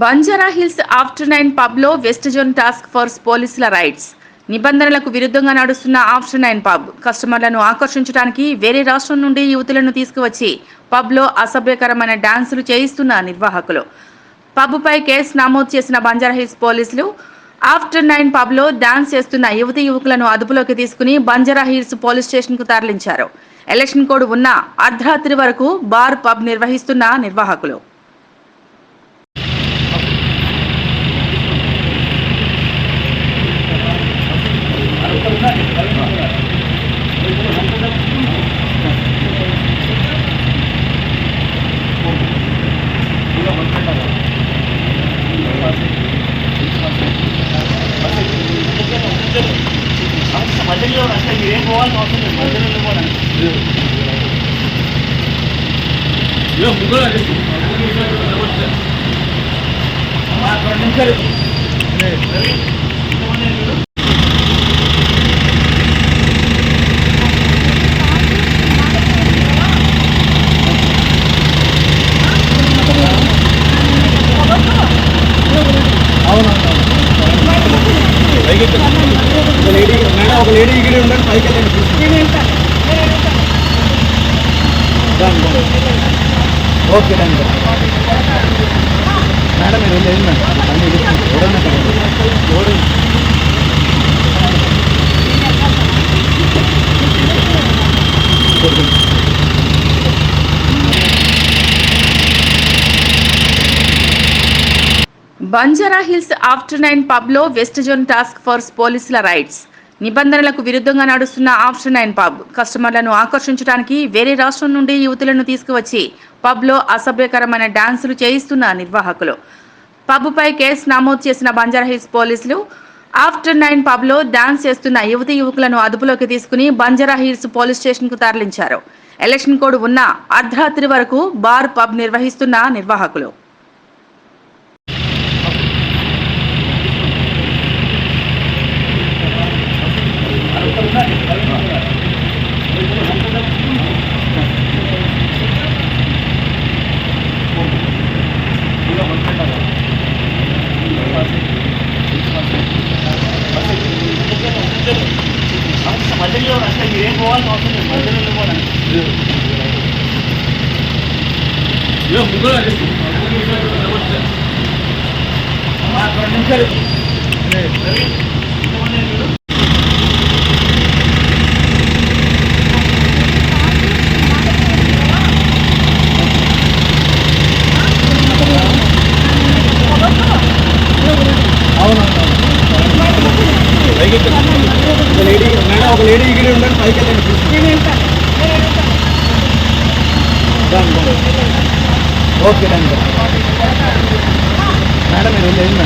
Banjara Hills after 9 పబ్లో west zone task force పోలీసుల raids. నిబంధనలకు విరుద్ధంగా నడుస్తున్న ఆఫ్టర్ 9 పబ్ కస్టమర్లను ఆకర్షించడానికి వేరే రాష్ట్రం నుండి యువతులను తీసుకువచ్చి పబ్లో అసభ్యకరమైన డాన్సులు చేయిస్తున్న నిర్వాహకులు. పబ్పై కేసు నమోదు చేసిన బంజారాహిల్స్ పోలీసులు ఆఫ్టర్ 9 పబ్లో డాన్స్ చేస్తున్న యువతీ యువకులను అదుపులోకి తీసుకుని బంజారాహిల్స్ పోలీస్ స్టేషన్కు తరలించారు. ఎలక్షన్ కోడ్ ఉన్న అర్ధరాత్రి వరకు బార్ పబ్ నిర్వహిస్తున్న నిర్వాహకులు. మధ్యలో అంటే మీరేం పోవాల్సిన అవసరం లేదు. మధ్యలో పోవాలండి. ఒక లేడీ ఇక్కడ ఉండండి, పైకి వెళ్ళండి. ఓకే డన్ మేడం, మీరు వెళ్ళి బంజారాహిల్స్ ఆఫ్టర్ 9 పబ్లో వెస్ట్ జోన్ టాస్క్ ఫోర్స్ పోలీసుల రైడ్స్. నిబంధనలకు విరుద్ధంగా నడుస్తున్న ఆఫ్టర్ 9 పబ్ కస్టమర్లను ఆకర్షించడానికి వేరే రాష్ట్రం నుండి యువతులను తీసుకువచ్చి పబ్లో అసభ్యకరమైన డాన్సులు చేయిస్తున్న నిర్వాహకులు. పబ్పై కేసు నమోదు చేసిన బంజారాహిల్స్ పోలీసులు ఆఫ్టర్ 9 పబ్లో డాన్స్ చేస్తున్న యువతీ యువకులను అదుపులోకి తీసుకుని బంజారాహిల్స్ పోలీస్ స్టేషన్కు తరలించారు. ఎలక్షన్ కోడ్ ఉన్న అర్ధరాత్రి వరకు బార్ పబ్ నిర్వహిస్తున్న నిర్వాహకులు. మధ్యలో అంటే మీరేం పోవాల్సిన అవసరం లేదు. మధ్యలో పోవాలండి. ఒక లేడీ ఇక్కడ ఉండండి, పైకి వెళ్ళండి. ఓకే డన్ మేడం, మీరు వెళ్ళి